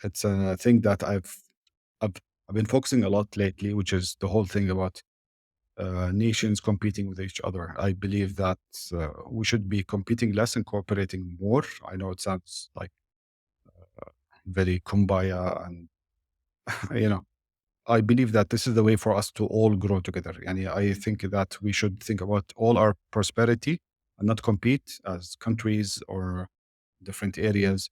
it's a thing that I've been focusing a lot lately, which is the whole thing about nations competing with each other. I believe that we should be competing less and cooperating more. I know it sounds like very kumbaya, and you know, I believe that this is the way for us to all grow together. And I think that we should think about all our prosperity and not compete as countries or different areas.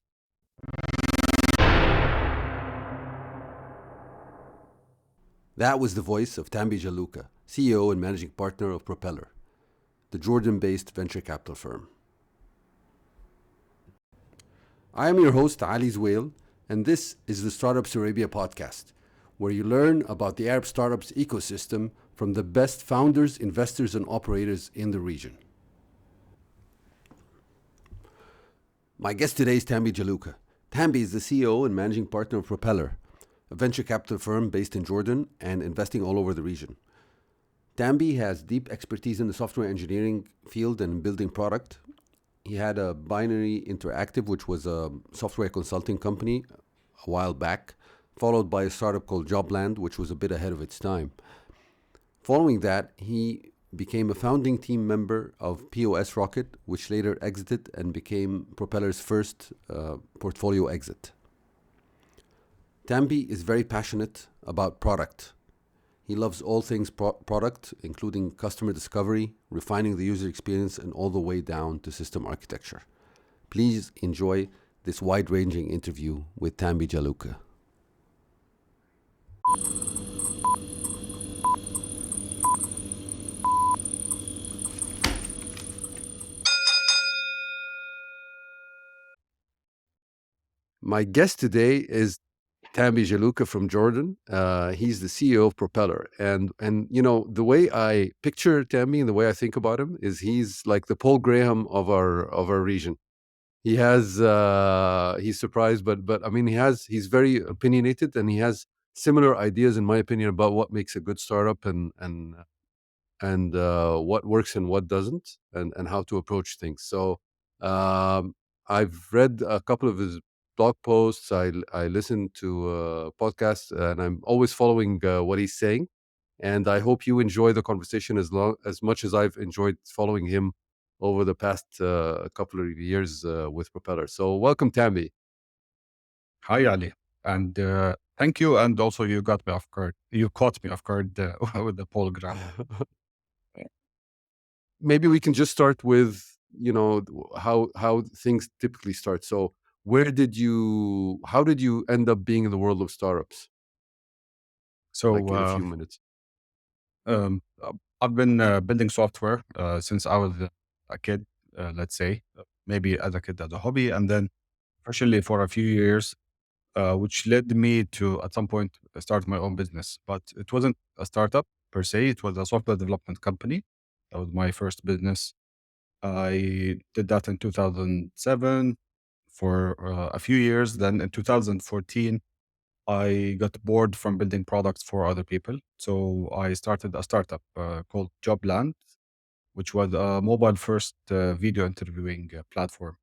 That was the voice of Tambi Jalouqa, CEO and managing partner of Propeller, the Jordan-based venture capital firm. I am your host, Ali Zwail, and this is the Startups Arabia podcast, where you learn about the Arab startups ecosystem from the best founders, investors, and operators in the region. My guest today is Tambi Jalouqa. Tambi is the CEO and managing partner of Propeller, a venture capital firm based in Jordan and investing all over the region. Tambi has deep expertise in the software engineering field and building product. He had a Binary Interactive, which was a software consulting company a while back, followed by a startup called Jobland, which was a bit ahead of its time. Following that, he became a founding team member of POSRocket, which later exited and became Propeller's first portfolio exit. Tambi is very passionate about product. He loves all things product, including customer discovery, refining the user experience, and all the way down to system architecture. Please enjoy this wide-ranging interview with Tambi Jalouqa. My guest today is Tambi Jalouqa from Jordan. He's the CEO of Propeller, and you know, the way I picture Tambi and the way I think about him is he's like the Paul Graham of our region. He has he's surprised, but I mean he's very opinionated, and he has similar ideas, in my opinion, about what makes a good startup and what works and what doesn't, and how to approach things. So I've read a couple of his blog posts. I listen to podcasts, and I'm always following what he's saying. And I hope you enjoy the conversation as much as I've enjoyed following him over the past couple of years with Propeller. So welcome, Tambi. Hi, Ali. And thank you. And also, you got me off guard. You caught me off guard with the Paul Graham. Maybe we can just start with, you know, how things typically start. So how did you end up being in the world of startups? So, Like in a few minutes. I've been building software since I was a kid, let's say, maybe as a kid as a hobby, and then professionally for a few years, which led me to, at some point, start my own business. But it wasn't a startup per se, it was a software development company. That was my first business. I did that in 2007 for a few years. Then in 2014, I got bored from building products for other people. So I started a startup called Jobland, which was a mobile first video interviewing platform.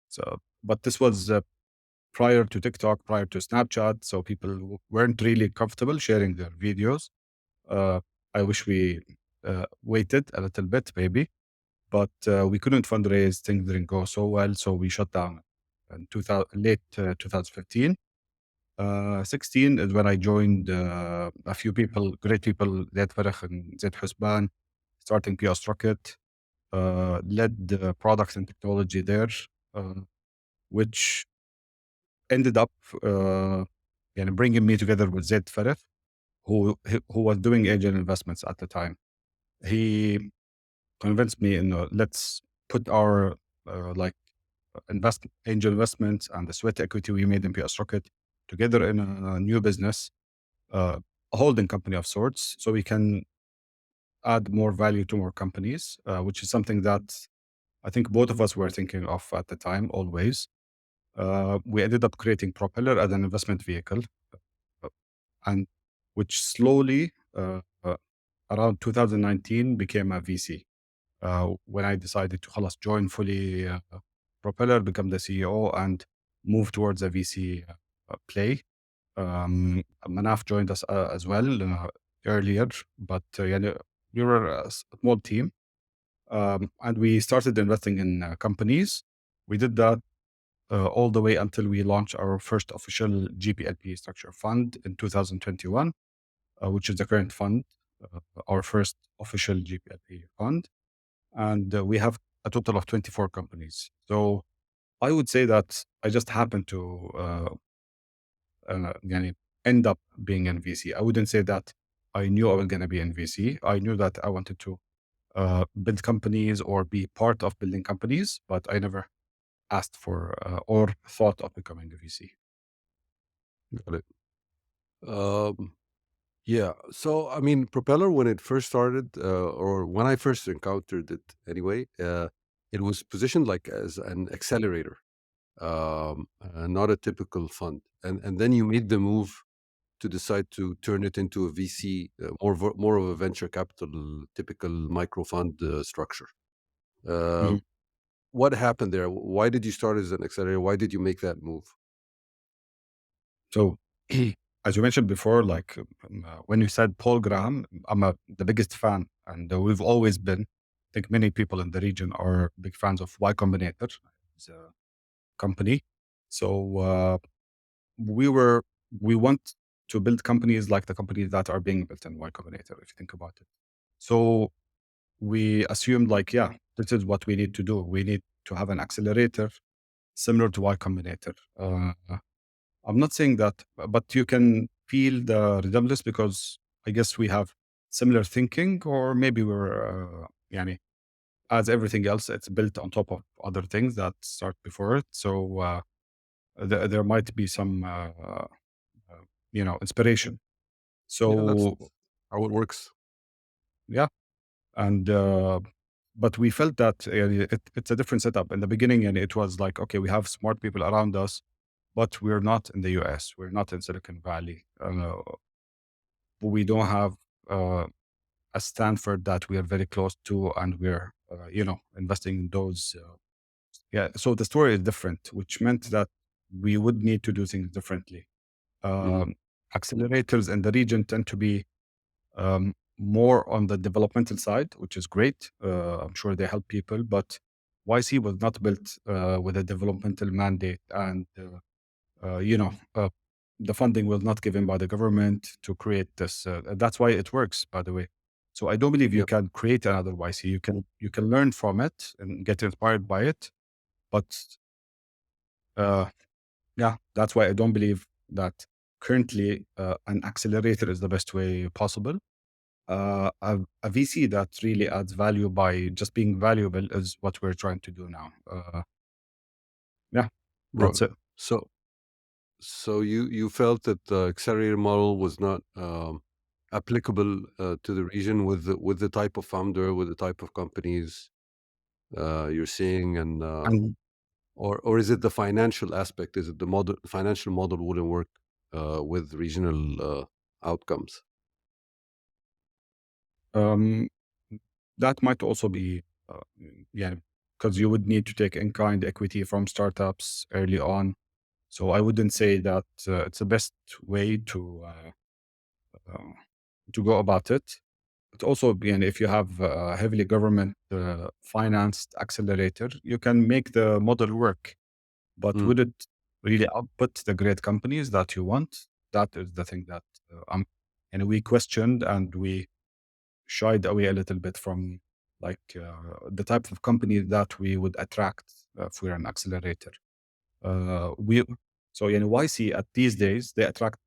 So, but this was prior to TikTok, prior to Snapchat. So people weren't really comfortable sharing their videos. Uh, I wish we waited a little bit, maybe, but we couldn't fundraise. Things didn't go so well. So we shut down in late 2015. 16 is when I joined a few people, great people, Zaid Farah and Zaid Husban, starting POSRocket, led the products and technology there, which ended up bringing me together with Zaid Farah, who was doing angel investments at the time. He convinced me, let's put our angel investments and the sweat equity we made in POSRocket together in a new business, a holding company of sorts, so we can add more value to more companies, which is something that I think both of us were thinking of at the time, always. We ended up creating Propeller as an investment vehicle, and which slowly, around 2019, became a VC. When I decided to join fully Propeller, become the CEO, and move towards a VC play. Manaf joined us as well earlier, but يعني we were a small team, and we started investing in companies. We did that all the way until we launched our first official GPLP structure fund in 2021, which is the current fund, our first official GPLP fund. And we have a total of 24 companies. So I would say that I just happened to يعني end up being in VC. I wouldn't say that I knew I was going to be in VC. I knew that I wanted to build companies or be part of building companies, but I never asked for or thought of becoming a VC. Got it. Yeah. So, I mean, Propeller, when it first started, or when I first encountered it anyway, it was positioned like as an accelerator, not a typical fund. And then you made the move to decide to turn it into a VC, more of a venture capital, typical micro fund structure. Uh, Mhm. what happened there? Why did you start as an accelerator? Why did you make that move? So, as you mentioned before, like when you said Paul Graham, I'm the biggest fan, and we've always been. I think many people in the region are big fans of Y Combinator, it's a company. So we were we want to build companies like the companies that are being built in Y Combinator. If you think about it, so we assumed like, yeah, this is what we need to do. We need to have an accelerator similar to Y Combinator. I'm not saying that, but you can feel the resemblance because I guess we have similar thinking, or maybe we're, يعني, as everything else, it's built on top of other things that start before it. So there might be some, inspiration. Yeah, that's So how it works. yeah, and but we felt that it's a different setup in the beginning, and it was like, okay, we have smart people around us, but we're not in the US, we're not in Silicon Valley. We don't have uh, a Stanford that we are very close to, and we're investing in those. Yeah, so the story is different, which meant that we would need to do things differently. Hmm. Um, Accelerators in the region tend to be more on the developmental side, which is great. I'm sure they help people, but YC was not built with a developmental mandate, and the funding was not given by the government to create this. That's why it works, by the way. So I don't believe you Yep. can create another YC. You can learn from it and get inspired by it, but uh, yeah, that's why I don't believe that currently an accelerator is the best way possible. A VC that really adds value by just being valuable is what we're trying to do now. Yeah, Right. that's it. So, so you felt that the accelerator model was not applicable to the region with the type of founder, with the type of companies you're seeing, and And or is it the financial aspect? Is it the financial model wouldn't work with regional outcomes? um, that might also be, uh, yeah, because you would need to take in kind equity from startups early on. So I wouldn't say that it's the best way uh, to go about it. But also, if you have a heavily government financed accelerator, you can make the model work. But Mm, would it really output the great companies that you want? That is the thing that and we questioned, and we shied away a little bit from like the type of company that we would attract if we're an accelerator. We so YC at these days they attract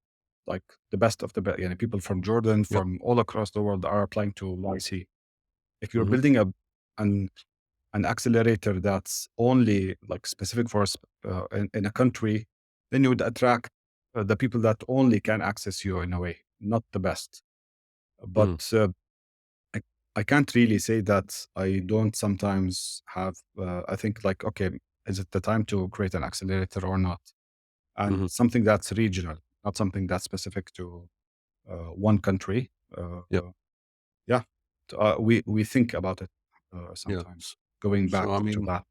like the best of the best. People from Jordan, yep. from all across the world are applying to YC. If you're Hmm. building an an accelerator that's only like specific for in a country, then you would attract the people that only can access you in a way, not the best. But Mm, I, I can't really say that I don't sometimes have. I think like, okay, is it the time to create an accelerator or not? And hmm. something that's regional, not something that's specific to one country. Yep. Yeah, we think about it Yeah. sometimes. Going So back I to mean, that.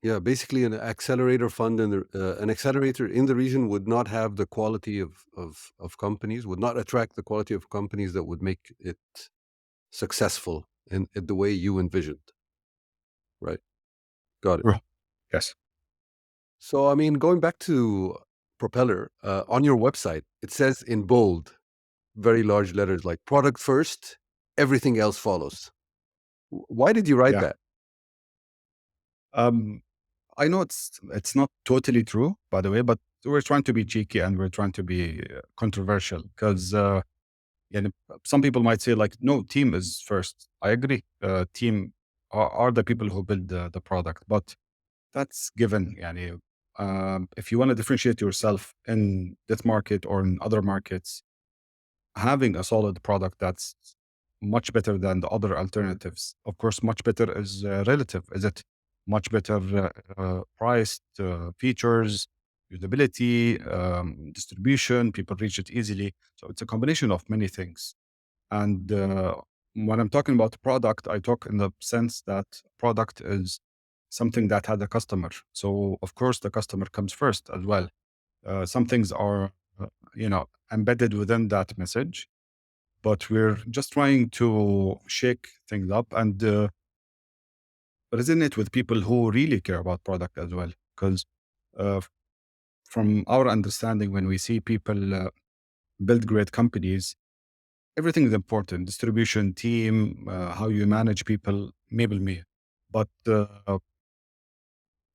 Yeah, basically an accelerator fund in the an accelerator in the region would not have the quality of companies, would not attract the quality of companies that would make it successful in the way you envisioned, right? Got it. True. Yes. So, I mean, going back to Propeller, on your website, it says in bold, very large letters, like product first, everything else follows. Why did you write Yeah. that? Um, I know it's not totally true, by the way, but we're trying to be cheeky and we're trying to be controversial because yeah, some people might say like, no, team is first. I agree. Team are the people who build the product, but that's given. Yani, if you want to differentiate yourself in this market or in other markets, having a solid product that's much better than the other alternatives. Of course, much better is relative. Is it much better priced, features, usability, distribution? People reach it easily. So it's a combination of many things. And when I'm talking about product, I talk in the sense that product is something that had a customer. So of course, the customer comes first as well. Some things are, embedded within that message, but we're just trying to shake things up and resonate with people who really care about product as well. Because uh, from our understanding, when we see people build great companies, everything is important: distribution, team, how you manage people, maybe me. But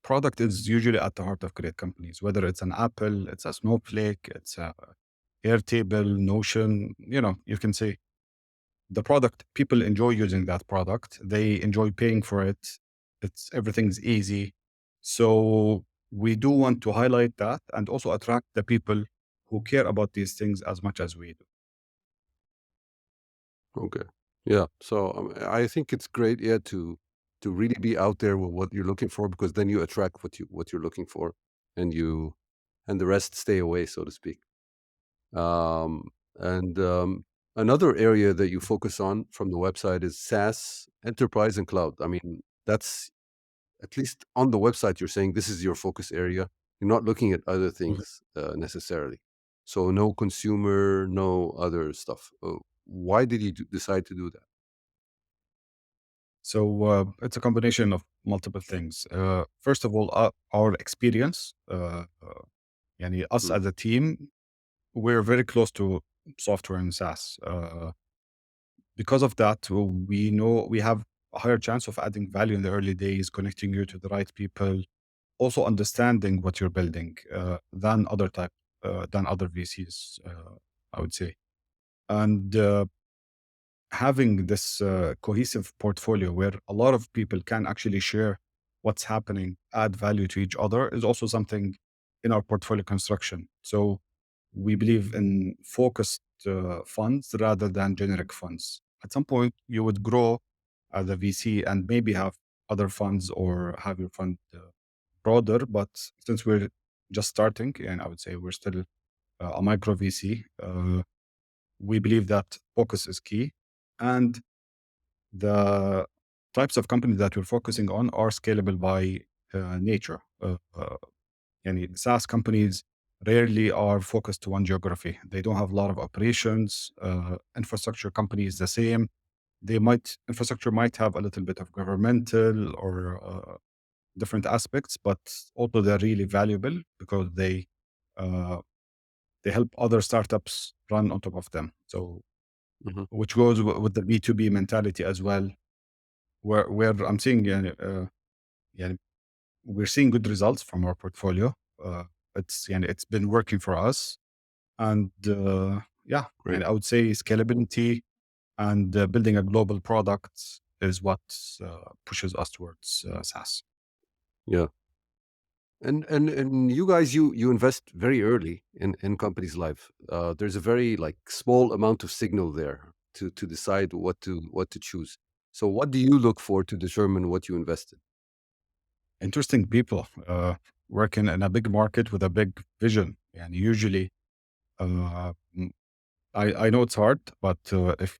product is usually at the heart of great companies, whether it's an Apple, it's a Snowflake, it's a Airtable, Notion, you can say the product, people enjoy using that product. They enjoy paying for it. Everything's easy. So we do want to highlight that and also attract the people who care about these things as much as we do. Okay. Yeah. So I think it's great, yeah, to really be out there with what you're looking for, because then you attract what you're looking for, and the rest stay away, so to speak. And Another area that you focus on from the website is SaaS, enterprise, and cloud. I mean, that's at least on the website. You're saying this is your focus area. You're not looking at other Mhm. things necessarily. So no consumer, no other stuff. Why did you decide to do that? So it's a combination of multiple things. First of all, our experience, yani us Mm, as a team, we're very close to software and SaaS. Because of that, we know we have a higher chance of adding value in the early days, connecting you to the right people, also understanding what you're building than other VCs, I would say. And having this cohesive portfolio where a lot of people can actually share what's happening, add value to each other is also something in our portfolio construction. So we believe in focused funds rather than generic funds. At some point, you would grow as a VC and maybe have other funds or have your fund broader. But since we're just starting, and I would say we're still a micro VC, we believe that focus is key. And the types of companies that we're focusing on are scalable by nature. Yani SaaS companies rarely are focused to one geography. They don't have a lot of operations. Infrastructure companies, the same. Infrastructure might have a little bit of governmental or different aspects, but also they're really valuable because uh, they help other startups run on top of them. So, mhm. which goes with the B2B mentality as well, where I'm seeing, يعني we're seeing good results from our portfolio. It's been working for us, and yeah, Great. and I would say scalability and building a global product is what pushes us towards SaaS. Yeah. And you guys, you invest very early in company's life. There's a very like small amount of signal there to decide what to choose. So what do you look for to determine what you invest in? Interesting people working in a big market with a big vision, and usually, mm, I know it's hard, but if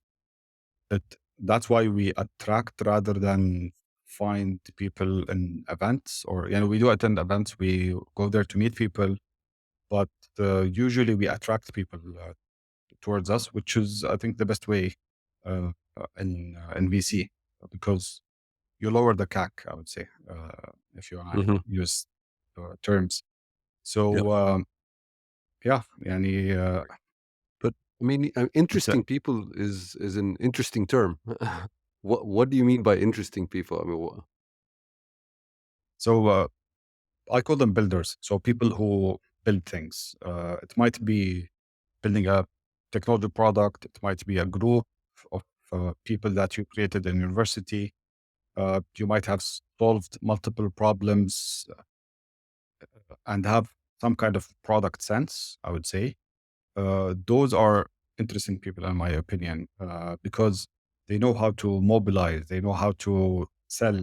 it that's why we attract rather than find people in events, or we do attend events. We go there to meet people, but usually we attract people towards us, which is, I think, the best way in VC, because you lower the CAC, I would say, if you want to Mhm. use terms. Yeah. So yeah, But I mean, it's a, interesting people is an interesting term. What do you mean by interesting people? I mean, so I call them builders. So people who build things. It might be building a technology product. It might be a group of people that you created in university. You might have solved multiple problems and have some kind of product sense, I would say. Those are interesting people, in my opinion, because they know how to mobilize, they know how to sell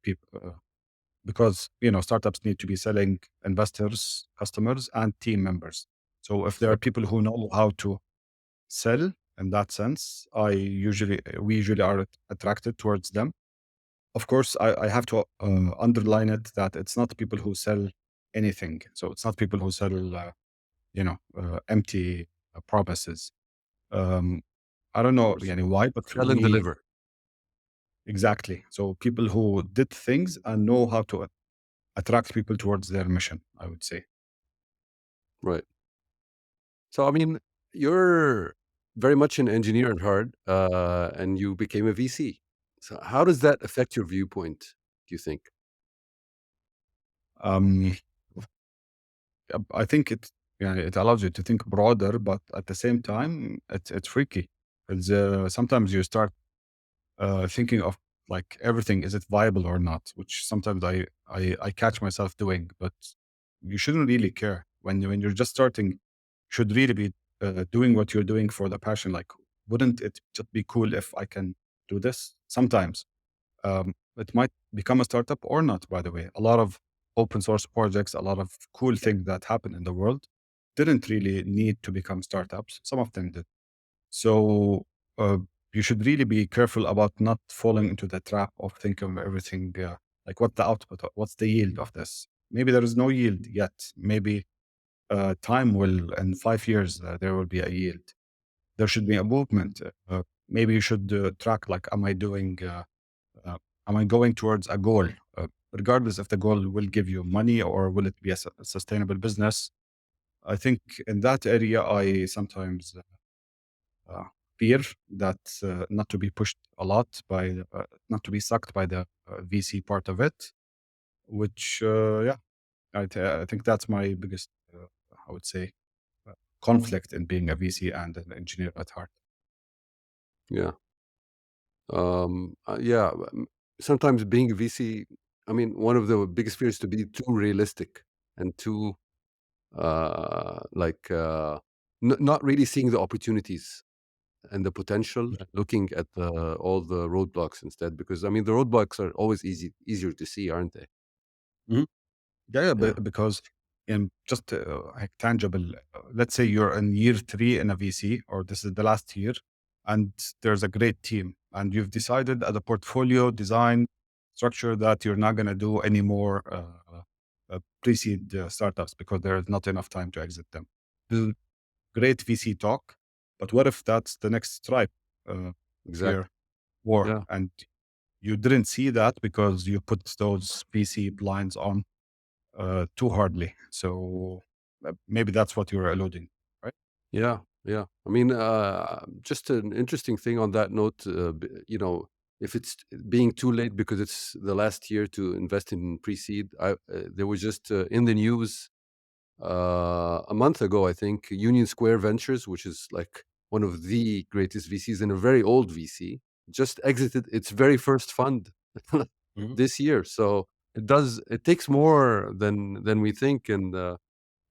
people. Because startups need to be selling investors, customers, and team members. So if there are exactly. people who know how to sell in that sense, we usually are attracted towards them. Of course, I have to underline it that it's not people who sell anything. So it's not people who sell empty promises. Um, I don't Of know course. why, but Sell and we deliver. exactly. So people who did things and know how to attract people towards their mission, I would say. Right. So I mean, you're very much an engineer at heart, and you became a VC. So how does that affect your viewpoint, do you think? Um, I think it allows you to think broader, but at the same time, it's tricky. It's, sometimes you start thinking of like everything, is it viable or not? Which sometimes I catch myself doing, but you shouldn't really care when you're just starting. You should really be doing what you're doing for the passion. Like, wouldn't it just be cool if I can do this? Sometimes it might become a startup or not. By the way, a lot of open source projects, a lot of cool things that happen in the world, didn't really need to become startups. Some of them did. So uh, you should really be careful about not falling into the trap of thinking of everything like what the output, what's the yield of this. Maybe there is no yield yet. Maybe time will, in 5 years, there will be a yield. There should be a movement. Maybe you should track, like, am I going towards a goal? Regardless if the goal will give you money or will it be a sustainable business. I think in that area, I sometimes uh, fear that not to be pushed a lot by, not to be sucked by the VC part of it, which, yeah, I think that's my biggest, I would say, conflict in being a VC and an engineer at heart. Yeah. Yeah. Sometimes being a VC, I mean, one of the biggest fears to be too realistic and too like not really seeing the opportunities and the potential, and looking at all the roadblocks instead. Because I mean, the roadblocks are always easier to see, aren't they? Yeah, yeah, Yeah. because in just like tangible, let's say you're in year three in a VC, or this is the last year, and there's a great team, and you've decided as a portfolio design structure that you're not going to do any more pre-seed startups because there is not enough time to exit them. This is great VC talk, but what if that's the next stripe of your Exactly. war, Yeah. and you didn't see that because you put those VC blinds on too hardly. So maybe that's what you were alluding, right? Yeah. Yeah. I mean, just an interesting thing on that note. If it's being too late because it's the last year to invest in pre-seed, there was just in the news a month ago, I think, Union Square Ventures, which is like one of the greatest VCs and a very old VC, just exited its very first fund Mhm. this year. So it takes more than we think, and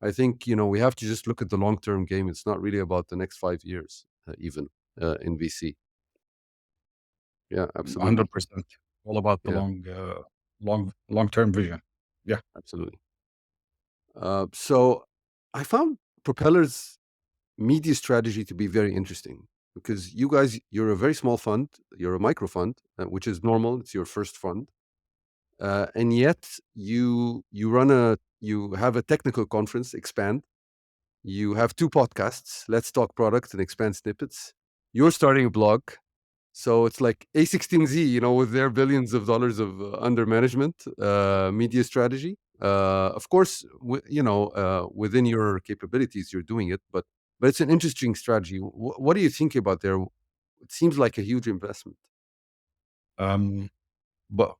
I think we have to just look at the long term game. It's not really about the next 5 years, even in VC. Yeah, absolutely. 100%. All about the Yeah, long term vision. Yeah. absolutely. So I found Propeller's media strategy to be very interesting because you guys, you're a very small fund, you're a micro fund, which is normal. It's your first fund. and yet you have a technical conference, Expand. You have 2 podcasts, Let's Talk Product and Expand Snippets. You're starting a blog. So it's like A16Z, with their billions of dollars of under management, media strategy. Of course, within your capabilities, you're doing it, but it's an interesting strategy. What do you think about there? It seems like a huge investment. Um, but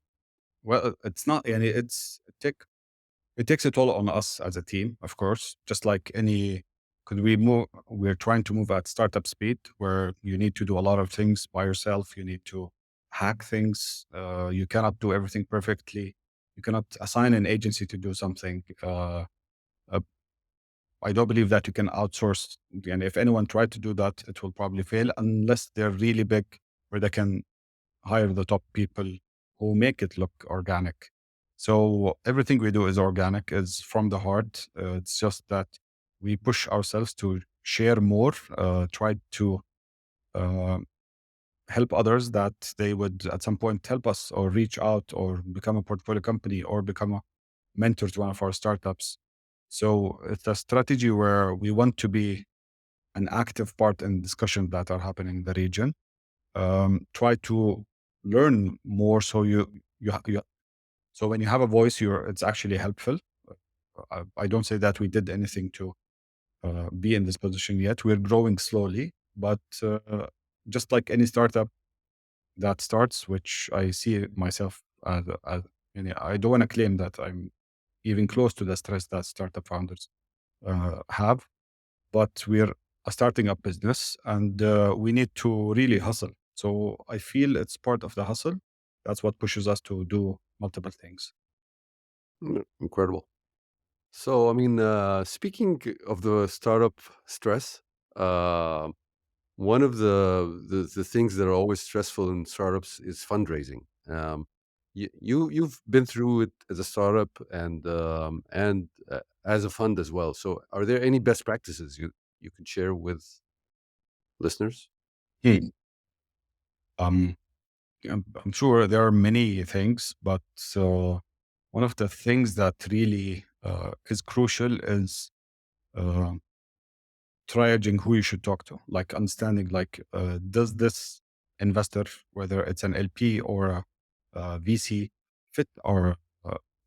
well, it's not. And it takes a toll on us as a team, of course. Just like any, could we move? We're trying to move at startup speed, where you need to do a lot of things by yourself. You need to hack things. You cannot do everything perfectly. You cannot assign an agency to do something. Uh, I don't believe that you can outsource. And if anyone tried to do that, it will probably fail unless they're really big, where they can hire the top people who make it look organic. So everything we do is organic, is from the heart. It's just that we push ourselves to share more, try to uh, help others that they would at some point help us or reach out or become a portfolio company or become a mentor to one of our startups. So it's a strategy where we want to be an active part in discussions that are happening in the region. Try to learn more, so you so when you have a voice, it's actually helpful. I don't say that we did anything to be in this position yet. We're growing slowly, but just like any startup that starts, which I see myself as I don't want to claim that I'm even close to the stress that startup founders have, but we're a starting up business, and we need to really hustle. So I feel it's part of the hustle. That's what pushes us to do multiple things. Incredible. So, I mean, speaking of the startup stress, uh, one of the things that are always stressful in startups is fundraising. You've been through it as a startup and as a fund as well. So, are there any best practices you could share with listeners? Hmm. Um, I'm sure there are many things, but one of the things that really is crucial is uh, triaging who you should talk to, like understanding, like, does this investor, whether it's an LP or a VC, fit our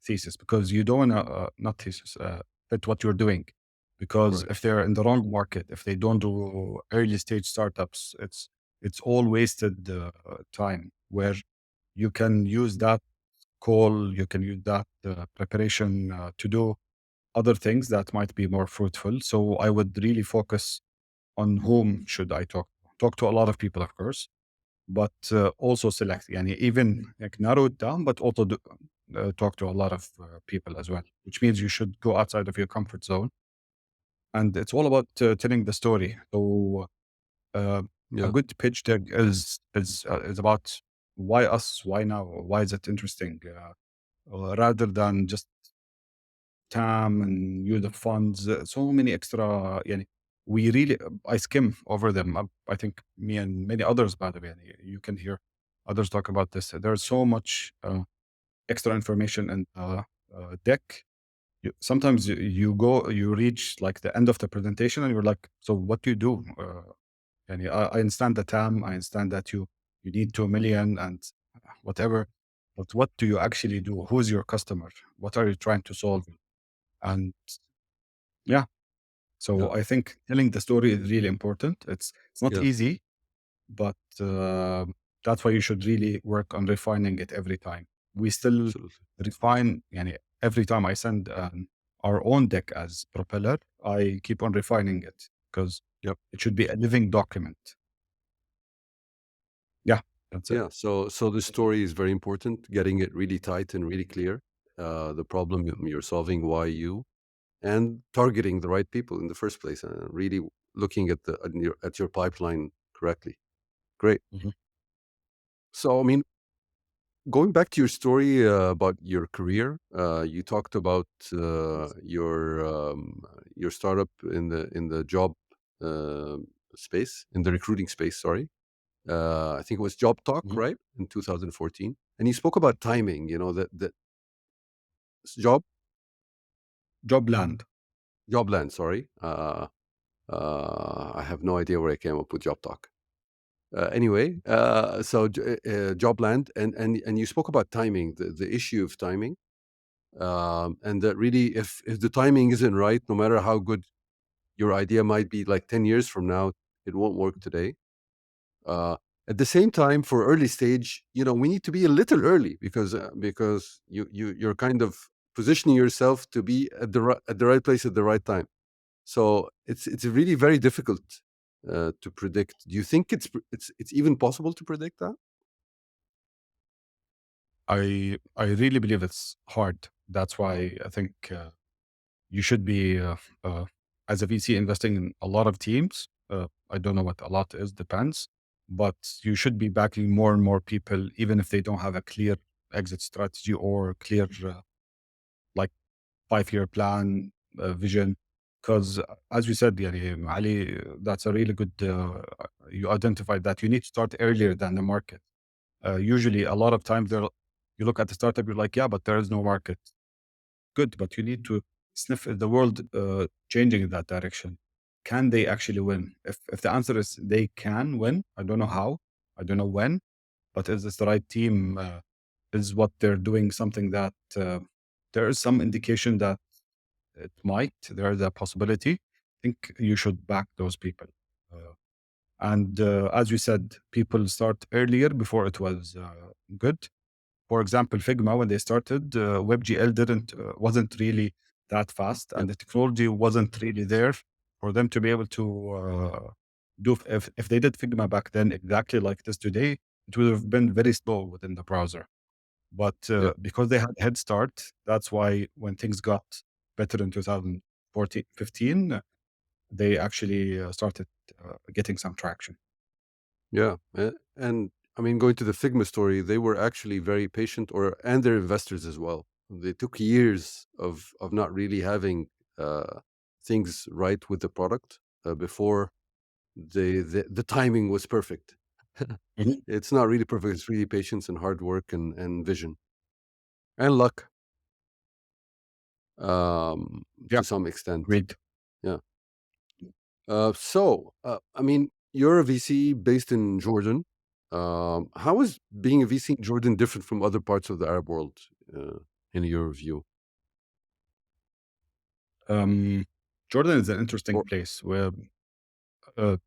thesis? Because you don't want to, not thesis, fit what you're doing. Because Right. if they're in the wrong market, if they don't do early stage startups, it's all wasted time, where you can use that call, you can use that preparation to do other things that might be more fruitful. So I would really focus on whom should I talk to. Talk to a lot of people, of course, but also select, yani even like narrow it down, but also talk to a lot of people as well, which means you should go outside of your comfort zone. And it's all about telling the story. So uh, a Yeah. good pitch deck is about why us, why now, why is it interesting, rather than just TAM and use of funds, so many extra. Yani, we really, I skim over them. I think me and many others, by the way, yani, you can hear others talk about this. There's so much extra information in deck. Sometimes you reach like the end of the presentation and you're like, so what do you do? Yani, I understand the TAM, I understand that you need 2 million and whatever, but what do you actually do? Who's your customer? What are you trying to solve? And yeah, Yeah. so I think telling the story is really important. It's not Yeah. easy, but that's why you should really work on refining it every time. We still Absolutely. refine, yani every time I send our own deck as Propeller, I keep on refining it because Yep. it should be a living document. Yeah, that's it. Yeah. So the story is very important. Getting it really tight and really clear. The problem you're solving, why you, and targeting the right people in the first place, really looking at your pipeline correctly. Great. Mhm, So, I mean, going back to your story about your career, you talked about your startup in the job uh, space, in the recruiting space. Sorry, I think it was Job Talk, mhm. right, in 2014. and you spoke about timing. You know that job Job land. Jobland. Sorry, I have no idea where I came up with job talk. Anyway, Jobland, and you spoke about timing, the issue of timing, and that really, if the timing isn't right, no matter how good your idea might be, like 10 years from now, it won't work today. Uh, at the same time, for early stage, we need to be a little early because you're kind of positioning yourself to be at the right place at the right time. So it's really very difficult to predict. Do you think it's even possible to predict that? I really believe it's hard. That's why I think you should be as a VC investing in a lot of teams. I don't know what a lot is, depends, but you should be backing more and more people, even if they don't have a clear exit strategy or clear like 5-year plan vision. Because as you said, yani, Ali, that's a really good. You identified that you need to start earlier than the market. Usually, a lot of times, you look at the startup, you're like, yeah, but there is no market. Good, but you need to sniff the world changing in that direction. Can they actually win? If the answer is they can win, I don't know how, I don't know when, but is this the right team? Is what they're doing something that there is some indication that it might, there is a possibility. I think you should back those people. And as you said, people start earlier before it was good. For example, Figma, when they started, WebGL wasn't really that fast, Yeah, and the technology wasn't really there for them to be able to do. If they did Figma back then exactly like this today, it would have been very slow within the browser. But yeah, because they had head start, that's why when things got better in 2014, 15, they actually started getting some traction. yeah. And I mean, going to the Figma story, they were actually very patient, and their investors as well. They took years of not really having uh, things right with the product before the timing was perfect. Mhm. It's not really perfect. It's really patience and hard work and vision and luck, Yeah, to some extent. agreed. Yeah. I mean, you're a VC based in Jordan. How is being a VC in Jordan different from other parts of the Arab world, in your view? Um, Jordan is an interesting Or place where uh,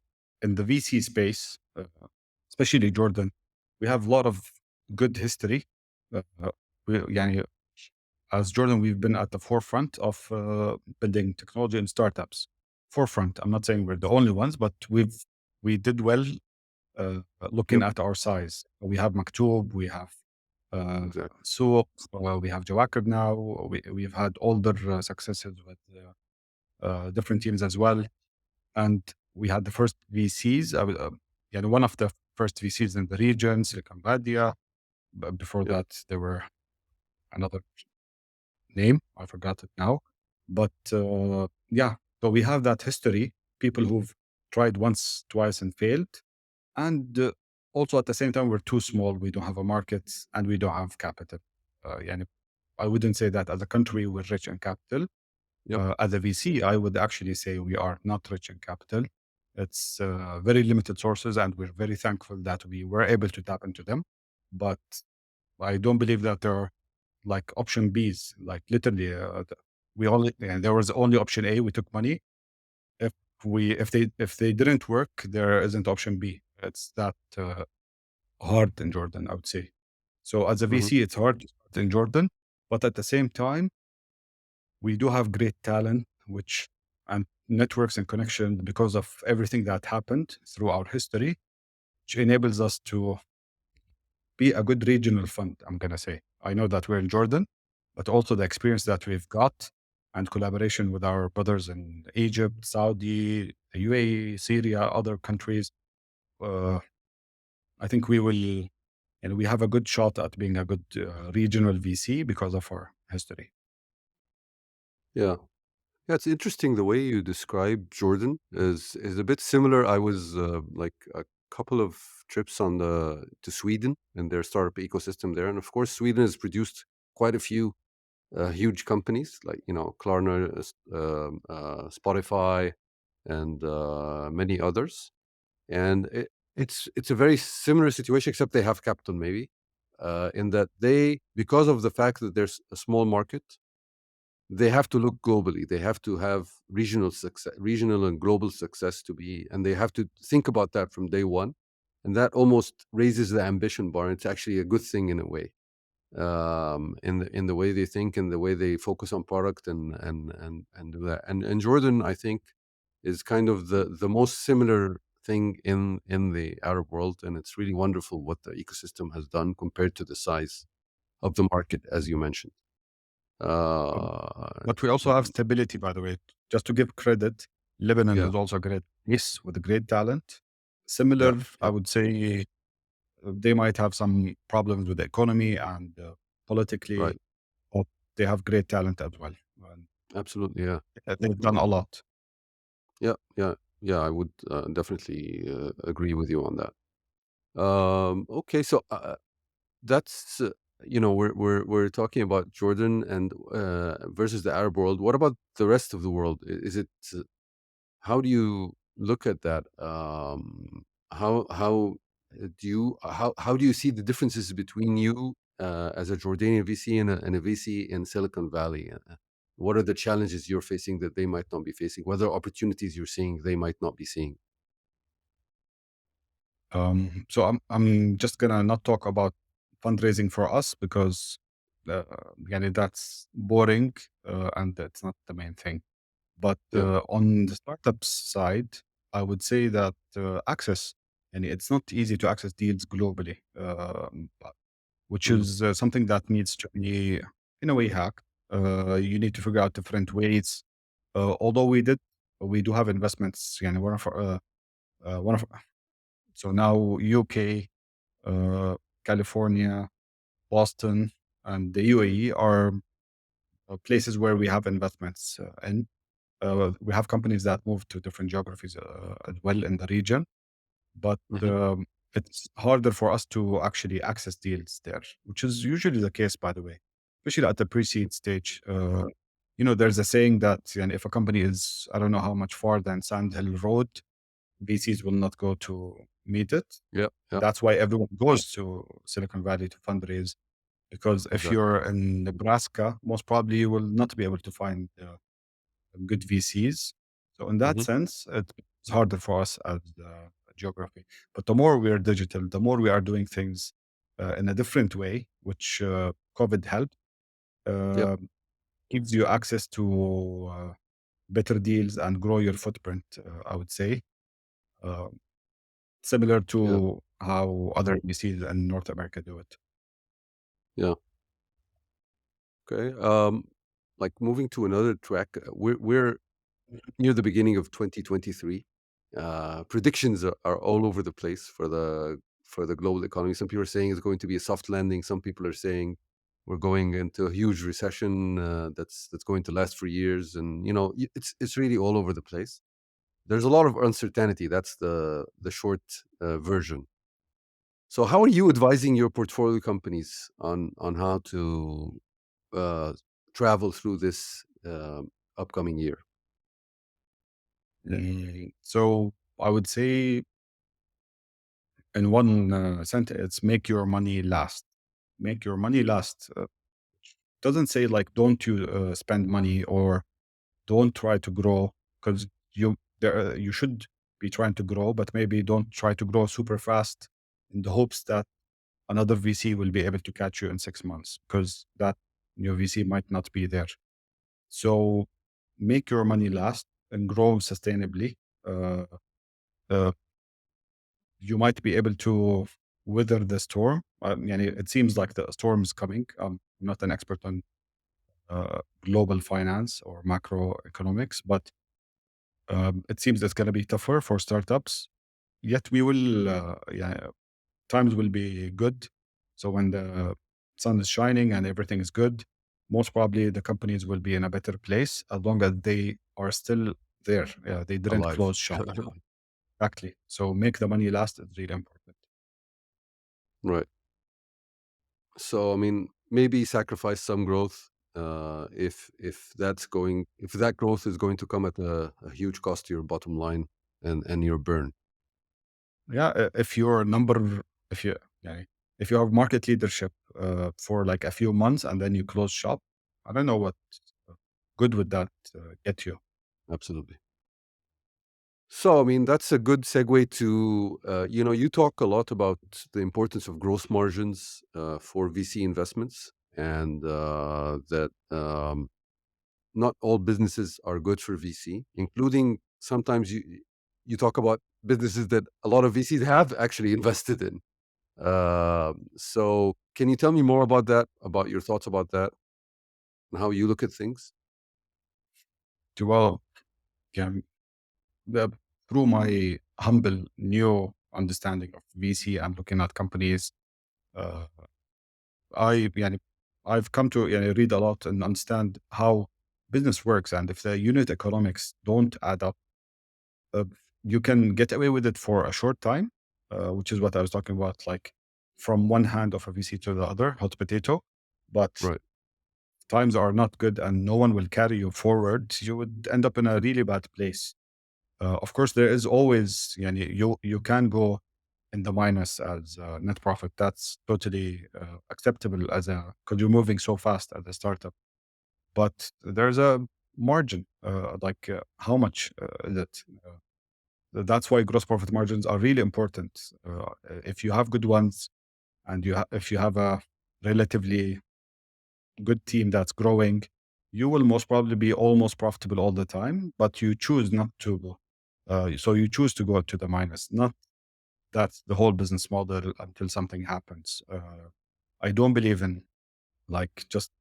in the VC space, especially Jordan, we have a lot of good history. يعني, as Jordan, we've been at the forefront of building technology and startups. Forefront. I'm not saying we're the only ones, but we did well looking Yep, at our size. We have Maktoub, we have uh, exactly. Souq, we have Jawakir now. We've had older successes with different teams as well. And we had the first VCs, one of the first VCs in the region, Silicon Valley. But before Yep, that, there were another name, I forgot it now. But yeah, so we have that history, people who've tried once, twice, and failed. And also at the same time, we're too small. We don't have a market and we don't have capital. يعني, I wouldn't say that as a country we're rich in capital. yep, As a VC, I would actually say we are not rich in capital. It's very limited sources, and we're very thankful that we were able to tap into them. But I don't believe that there are like option Bs. Like literally, we only there was only option A. We took money. If they didn't work, there isn't option B. It's that hard in Jordan, I would say. So as a hmm, VC, it's hard to start in Jordan, but at the same time, we do have great talent, which and networks and connections because of everything that happened through our history, which enables us to be a good regional fund. I'm gonna say. I know that we're in Jordan, but also the experience that we've got and collaboration with our brothers in Egypt, Saudi, the UAE, Syria, other countries. Uh, I think we will, and we have a good shot at being a good regional VC because of our history. yeah. Yeah, it's interesting the way you describe Jordan is a bit similar. I was like couple of trips on the to Sweden and their startup ecosystem there, and of course, Sweden has produced quite a few huge companies like Klarna, Spotify, and many others. And it's a very similar situation, except they have capital maybe, in that they, because of the fact that there's a small market, they have to look globally. They have to have regional success, regional and global success to be, and they have to think about that from day one. And that almost raises the ambition bar. And it's actually a good thing in a way, in the way they think and the way they focus on product and do that. And Jordan, I think, is kind of the most similar thing in the Arab world, and it's really wonderful what the ecosystem has done compared to the size of the market, as you mentioned. Um, Uh, but we also have stability, by the way. Just to give credit, Lebanon yeah, is also a great place with great talent. yeah, Similar, I yeah, would say, they might have some problems with the economy and right, politically, but they have great talent as well. And absolutely, yeah, they've done yeah, a lot. yeah, yeah, yeah. I would definitely agree with you on that. Okay, so that's we're talking about Jordan and versus the Arab world. What about the rest of the world? Is it how do you look at that? How do you see the differences between you as a Jordanian VC and a VC in Silicon Valley? What are the challenges you're facing that they might not be facing? What are opportunities you're seeing they might not be seeing? So I'm just gonna not talk about fundraising for us because that's boring and that's not the main thing. But Yeah. on the startups side, I would say that access, and it's not easy to access deals globally, which Mm. is something that needs to be, in a way, hacked. You need to figure out different ways. Although we do have investments. One of so now UK, uh, California, Boston, and the UAE are places where we have investments in. We have companies that move to different geographies as well in the region, but Hmm. it's harder for us to actually access deals there, which is usually the case, by the way, especially at the pre-seed stage. There's a saying that if a company is, I don't know how much far than Sand Hill Road, VCs will not go to meet it. Yeah. Yeah. That's why everyone goes to Silicon Valley to fundraise. Because if Exactly. you're in Nebraska, most probably you will not be able to find good VCs. So in that Hmm. sense, it's harder for us as the geography. But the more we are digital, the more we are doing things in a different way, which COVID helped, Yep. uh, gives you access to better deals and grow your footprint. I would say uh, similar Yeah. to how other VCs in North America do it. Yeah. Okay. Like moving to another track, we're near the beginning of 2023. Predictions are all over the place for the global economy. Some people are saying it's going to be a soft landing. Some people are saying we're going into a huge recession that's going to last for years. And it's really all over the place. There's a lot of uncertainty. That's the short version. So, how are you advising your portfolio companies on how to uh, travel through this upcoming year? So I would say in one sentence, it's make your money last. Make your money last. Doesn't say like don't you spend money or don't try to grow because you should be trying to grow, but maybe don't try to grow super fast in the hopes that another VC will be able to catch you in 6 months because that new VC might not be there. So make your money last and grow sustainably. Uh, uh, you might be able to weather the storm. It seems like the storm is coming. I'm not an expert on global finance or macroeconomics, but it seems it's going to be tougher for startups. Yet we will, times will be good. So when the sun is shining and everything is good, most probably the companies will be in a better place as long as they are still there. Yeah, they didn't Alive. close shop. Exactly. So make the money last is really important. Right. So I mean, maybe sacrifice some growth if that growth is going to come at a huge cost to your bottom line and your burn. Yeah, if your number, if you, يعني, if you have market leadership for like a few months and then you close shop, I don't know what uh, good would that get you. Absolutely. So, I mean, that's a good segue to, you talk a lot about the importance of gross margins for VC investments and that not all businesses are good for VC, including sometimes you talk about businesses that a lot of VCs have actually invested in. So, can you tell me more about that, about your thoughts about that, and how you look at things? Well, yeah, the, through my humble new understanding of VC and looking at companies, uh, يعني, I've come to read a lot and understand how business works, and if the unit economics don't add up, uh, you can get away with it for a short time, which is what I was talking about, like from one hand of a VC to the other, hot potato. But Right. times are not good and no one will carry you forward. You would end up in a really bad place. Of course, there is always, you can go in the minus as net profit. That's totally acceptable as a because you're moving so fast as a startup. But there's a margin, like how much is it? That's why gross profit margins are really important. If you have good ones and if you have a relatively good team that's growing, you will most probably be almost profitable all the time, but you choose not to. So you choose to go to the minus, not that's the whole business model until something happens. I don't believe in like just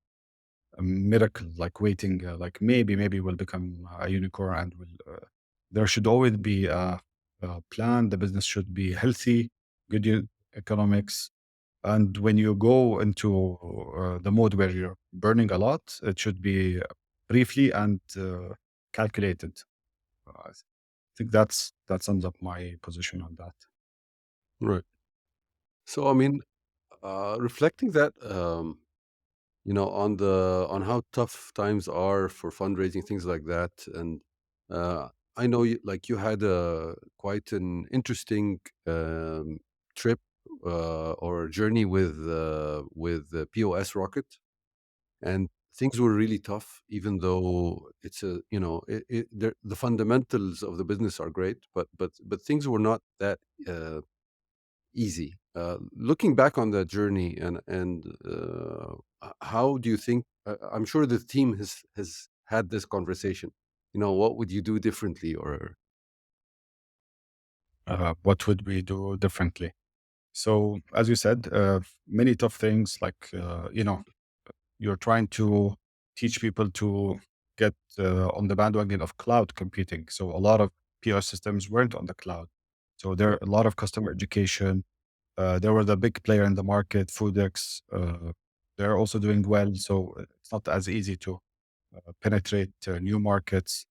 a miracle, like waiting, like maybe we'll become a unicorn and will. There should always be a plan. The business should be healthy, good economics, and when you go into the mode where you're burning a lot, it should be briefly and calculated. I think that sums up my position on that. Right. So, I mean, reflecting that, on how tough times are for fundraising, things like that, and uh, I know you had a quite an interesting trip or journey with the POSRocket, and things were really tough. Even though it's the fundamentals of the business are great, but things were not that. Easy. Looking back on that journey and how do you think I'm sure the team has had this conversation. What would you do differently or What would we do differently? So, as you said, many tough things like, you're trying to teach people to get on the bandwagon of cloud computing. So, a lot of POS systems weren't on the cloud. So, there are right, a lot of customer education. There were the big player in the market, Foodex. They're also doing well. So, it's not as easy to penetrate new markets.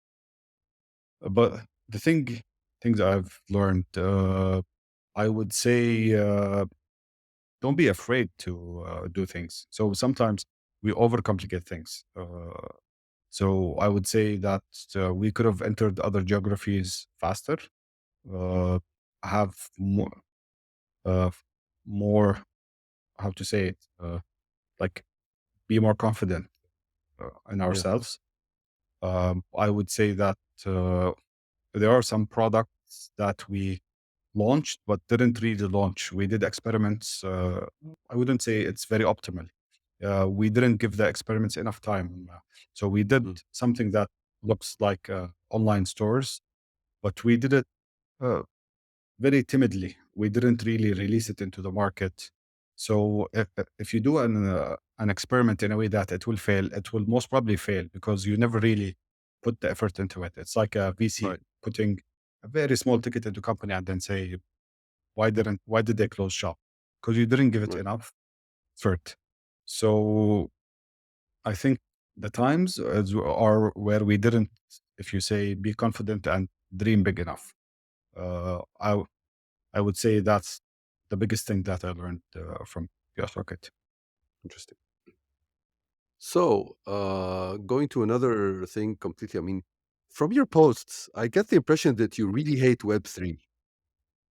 But the things I've learned, I would say, don't be afraid to do things. So sometimes we overcomplicate things. So I would say that we could have entered other geographies faster, uh, have uh, more, how to say it, like be more confident in yeah, ourselves. I would say that there are some products that we launched but didn't really launch. We did experiments. I wouldn't say it's very optimal. We didn't give the experiments enough time. So we did mm, something that looks like online stores, but we did it uh, very timidly. We didn't really release it into the market. So if you do an experiment in a way that it will fail, it will most probably fail because you never really put the effort into it. It's like a VC right, putting a very small ticket into company and then say, why did they close shop? Because you didn't give it right, enough effort. So I think the times are where we didn't, if you say, be confident and dream big enough. I would say that's the biggest thing that I learned from POSRocket. Interesting. So, going to another thing completely, I mean, from your posts, I get the impression that you really hate Web3.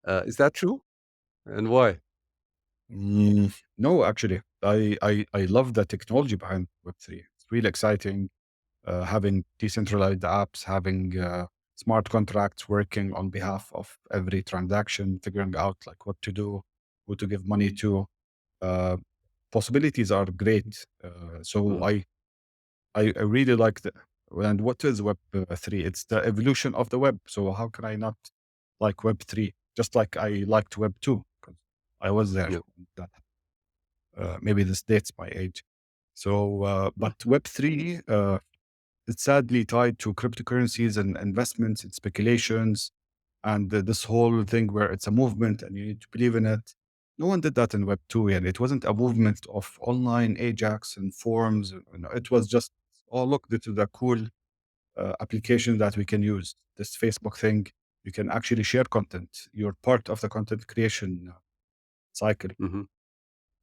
Is that true? And why? No, actually, I love the technology behind Web3. It's really exciting. Having decentralized apps, having smart contracts working on behalf of every transaction, figuring out like what to do, who to give money to. Uh, Possibilities are great. So Mm, I really like the. And what is Web3? It's the evolution of the web. So how can I not like Web3? Just like I liked Web2 because I was there. yeah. That maybe this dates my age. So, Mm, but Web3, it's sadly tied to cryptocurrencies and investments and speculations and this whole thing where it's a movement and you need to believe in it. No one did that in Web2, and it wasn't a movement of online Ajax and forums. It was just, oh, look, this is a cool application that we can use. This Facebook thing, you can actually share content. You're part of the content creation cycle. mhm,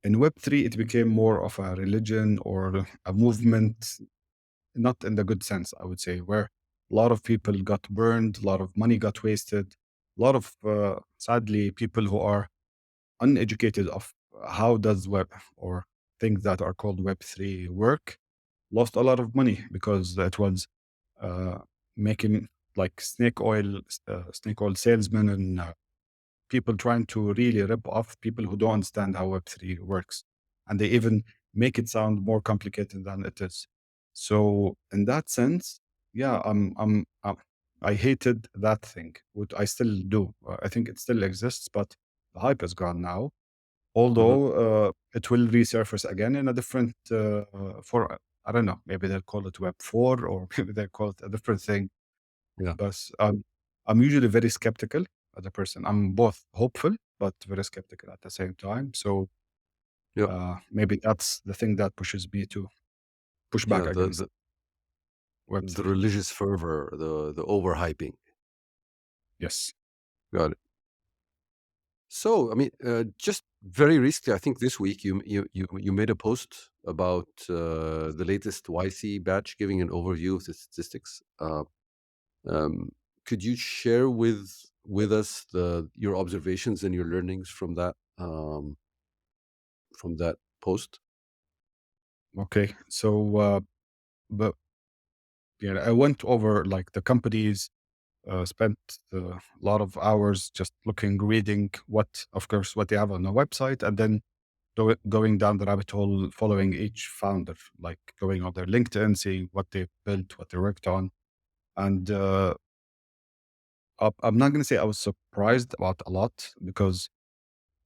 In Web3, it became more of a religion or a movement, not in the good sense, I would say, where a lot of people got burned, a lot of money got wasted, a lot of, sadly, people who are uneducated of how does web or things that are called Web3 work, lost a lot of money because it was uh, making like snake oil salesmen and people trying to really rip off people who don't understand how Web3 works. And they even make it sound more complicated than it is. So in that sense, yeah, I hated that thing. What I still do. I think it still exists, but the hype is gone now. mhm, Although it will resurface again in a different for I don't know. Maybe they'll call it Web4 or maybe they'll call it a different thing, yeah, but I'm usually very skeptical as a person. I'm both hopeful but very skeptical at the same time. So yeah, maybe that's the thing that pushes me to push back yeah. The against the the Web3. religious fervor, the overhyping. Yes. Got it. So, I mean, just very recently, I think this week, you made a post about the latest YC batch, giving an overview of the statistics. Um, could you share with us your observations and your learnings from that post? Okay. So, but yeah, I went over like the companies. Spent a lot of hours just looking, reading what, of course, what they have on the website, and then going down the rabbit hole, following each founder, like going on their LinkedIn, seeing what they built, what they worked on. And I'm not going to say I was surprised about a lot because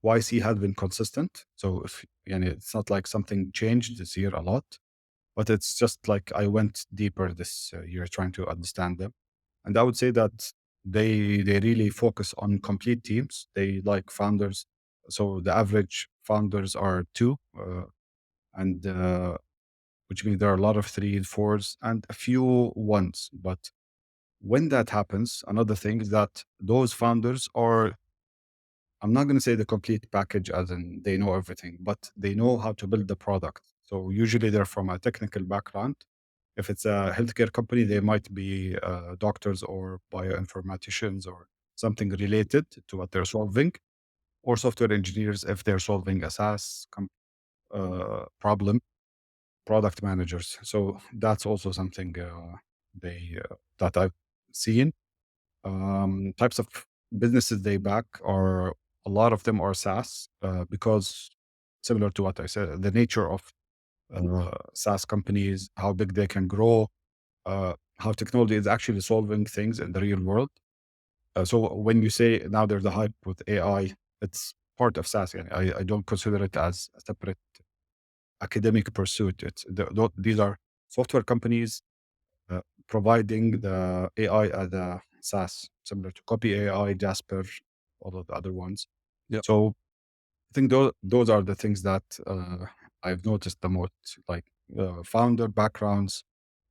YC had been consistent. So if it's not like something changed this year a lot, but it's just like I went deeper this year trying to understand them. And I would say that they really focus on complete teams. They like founders. So the average founders are two, and which means there are a lot of three and fours and a few ones. But when that happens, another thing is that those founders are, I'm not going to say the complete package as in they know everything, but they know how to build the product. So usually they're from a technical background. If it's a healthcare company, they might be doctors or bioinformaticians or something related to what they're solving, or software engineers if they're solving a SaaS problem, product managers. So that's also something they that I've seen. Types of businesses they back are, a lot of them are SaaS because similar to what I said, the nature of SaaS companies, how big they can grow, how technology is actually solving things in the real world. So when you say now there's a hype with AI, it's part of SaaS. And I don't consider it as a separate academic pursuit. These are software companies providing the AI as a SaaS, similar to Copy AI, Jasper, all of the other ones. Yep. So I think those are the things that I've noticed the most, like founder backgrounds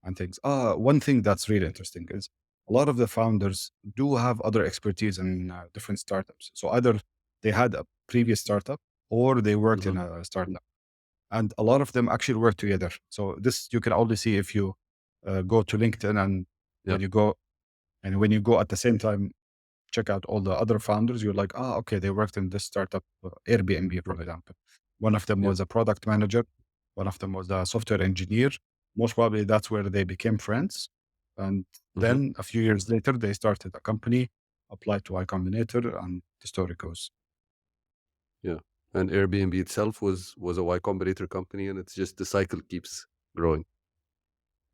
and things. One thing that's really interesting is a lot of the founders do have other expertise in different startups. So either they had a previous startup or they worked Hmm. in a startup, and a lot of them actually work together. So this you can only see if you go to LinkedIn, and Yeah. when you go at the same time check out all the other founders, you're like, ah, okay, they worked in this startup, Airbnb, for Right. example. One of them Yeah. was a product manager, one of them was a software engineer. Most probably that's where they became friends. And Hmm. then a few years later, they started a company, applied to Y Combinator, and the story goes. Yeah. And Airbnb itself was a Y Combinator company, and it's just the cycle keeps growing.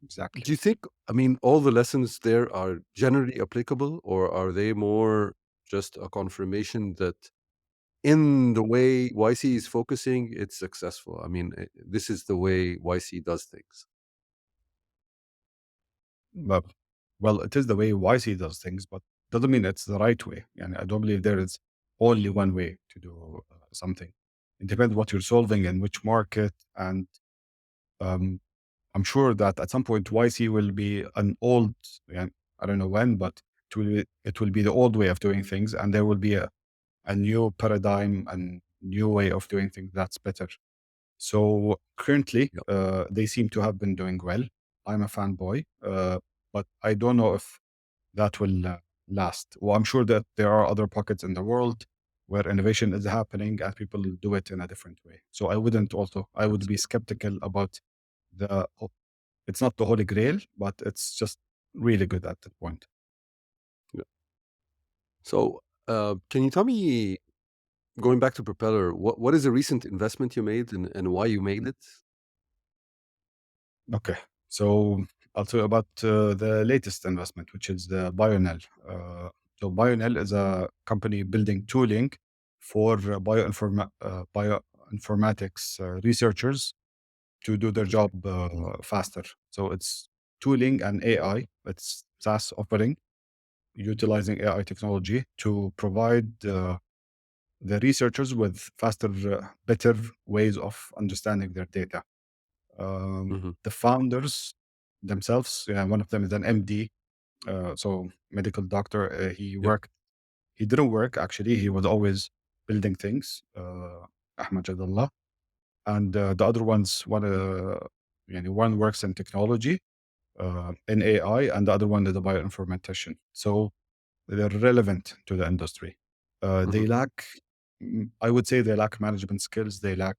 Exactly. Do you think, I mean, all the lessons there are generally applicable, or are they more just a confirmation that in the way YC is focusing, it's successful? I mean, this is the way YC does things. But, well, it is the way YC does things, but doesn't mean it's the right way. And I don't believe there is only one way to do something. It depends what you're solving and which market. And um, I'm sure that at some point YC will be an old, yeah, I don't know when, but it will be the old way of doing things, and there will be a new paradigm and new way of doing things that's better. So currently, Yeah. they seem to have been doing well. I'm a fanboy, but I don't know if that will last. Well, I'm sure that there are other pockets in the world where innovation is happening and people do it in a different way. So I would be Absolutely. skeptical about the it's not the holy grail, but it's just really good at that point. Yeah. So, can you tell me, going back to Propeller, what is a recent investment you made, and why you made it? Okay. So I'll tell you about the latest investment, which is the Bionel. So Bionel is a company building tooling for bioinformatics researchers to do their job faster. So it's tooling and AI. It's SaaS offering utilizing AI technology to provide the researchers with faster, better ways of understanding their data. Hmm. The founders themselves, yeah, one of them is an MD, so medical doctor. Yeah. He didn't work actually. He was always building things. Ahmad Jadallah, and the other one works in technology, in AI, and the other one is a bioinformatician. So they're relevant to the industry. Hmm. They lack, I would say, they lack management skills. They lack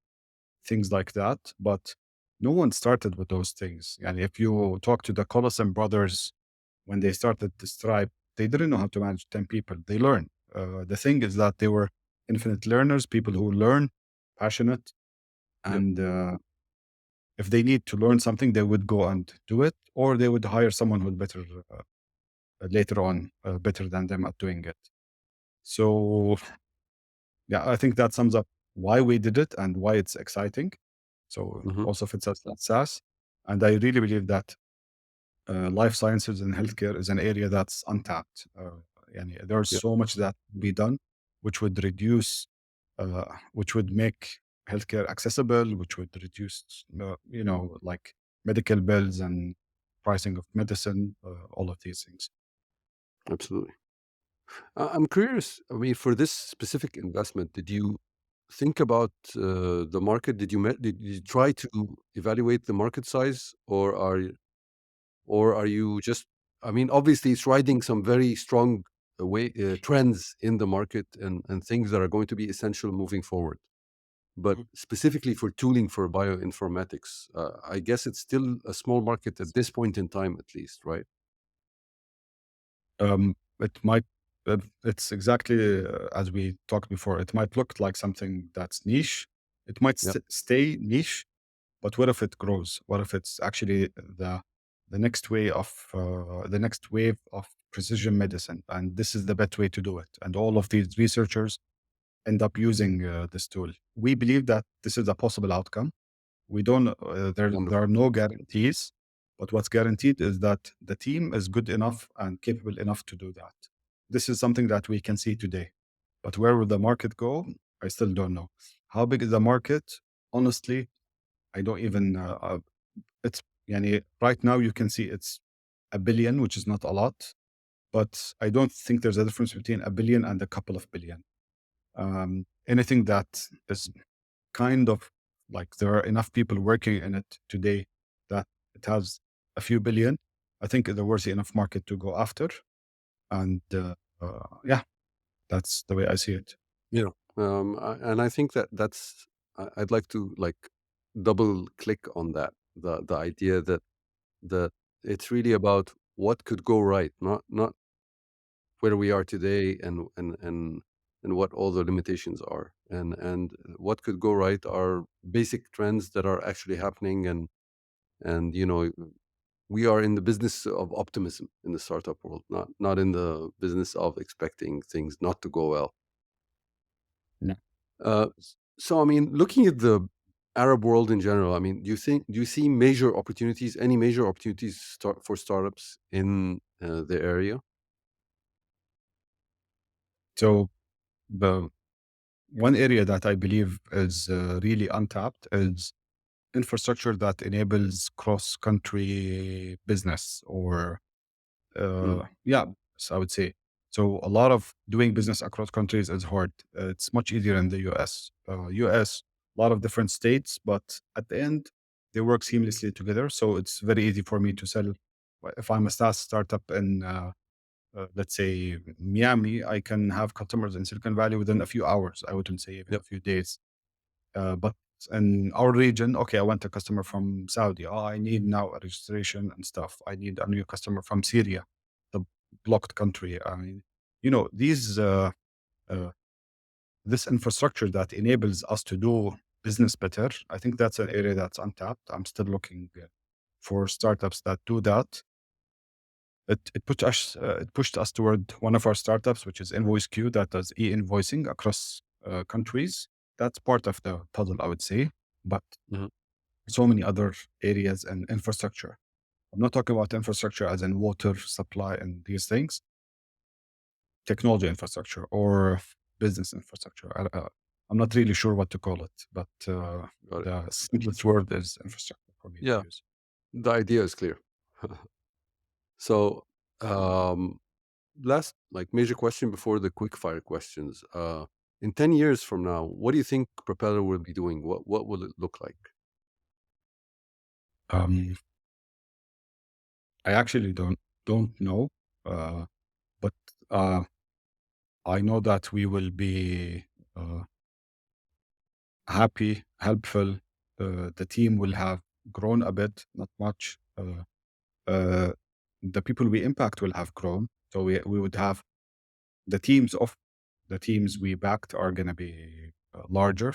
things like that. But no one started with those things. And if you talk to the Colossum brothers when they started the Stripe, they didn't know how to manage 10 people. They learned. The thing is that they were infinite learners, people who learn, passionate. Yeah. And if they need to learn something, they would go and do it, or they would hire someone who's better later on, better than them at doing it. So, yeah, I think that sums up why we did it and why it's exciting. So Hmm. also fits us at SaaS. And I really believe that life sciences and healthcare is an area that's untapped. There's Yeah. so much that can be done, which would reduce, which would make healthcare accessible, which would reduce, like medical bills and pricing of medicine, all of these things. Absolutely. I'm curious. I mean, for this specific investment, did you think about the market? Did you try to evaluate the market size, or are you just? I mean, obviously, it's riding some very strong way trends in the market, and things that are going to be essential moving forward. But specifically for tooling for bioinformatics, I guess it's still a small market at this point in time, at least, right? It might, it's exactly as we talked before. It might look like something that's niche. It might Yeah. stay niche, but what if it grows? What if it's actually the next wave of precision medicine, and this is the best way to do it? And all of these researchers end up using this tool. We believe that this is a possible outcome. We don't, there Wonderful. are no guarantees, but what's guaranteed is that the team is good enough and capable enough to do that. This is something that we can see today. But where will the market go? I still don't know. How big is the market? Honestly, I don't even, it's, right now you can see it's a billion, which is not a lot. but I don't think there's a difference between a billion and a couple of billion. Anything that is kind of like there are enough people working in it today that it has a few billion, I think there was enough market to go after. And yeah, that's the way I see it. Yeah. And I think that I'd like to like double click on that, the idea that it's really about what could go right, not where we are today, and what all the limitations are, and what could go right are basic trends that are actually happening, and we are in the business of optimism in the startup world, not in the business of expecting things not to go well. Yeah. So, I mean, looking at the Arab world in general, I mean, do you see major opportunities, any major opportunities for startups in the area? So the one area that I believe is really untapped is infrastructure that enables cross-country business or Mm, yeah, so I would say. So a lot of doing business across countries is hard. It's much easier in the US. US, a lot of different states, but at the end, they work seamlessly together. So it's very easy for me to sell. If I'm a SaaS startup in, let's say, Miami, I can have customers in Silicon Valley within a few hours. I wouldn't say even yep. a few days. But in our region, okay, I want a customer from Saudi. Oh, I need now a registration and stuff. I need a new customer from Syria, the blocked country. I mean, these uh, this infrastructure that enables us to do business better. I think that's an area that's untapped. I'm still looking for startups that do that. It pushed us toward one of our startups, which is Invoice Q, that does e-invoicing across countries. That's part of the puzzle, I would say. But Mhm. so many other areas and infrastructure. I'm not talking about infrastructure as in water supply and these things, technology infrastructure or business infrastructure. I'm not really sure what to call it, but Got it. the simplest word is infrastructure for me to Yeah, use. the idea is clear. So, um, last like major question before the quick fire questions. In 10 years from now, what do you think Propeller will be doing? What will it look like? Um, I actually don't know, uh, but uh, I know that we will be uh, happy, helpful. The team will have grown a bit, not much. Uh, the people we impact will have grown. So we would have the teams we backed are going to be larger.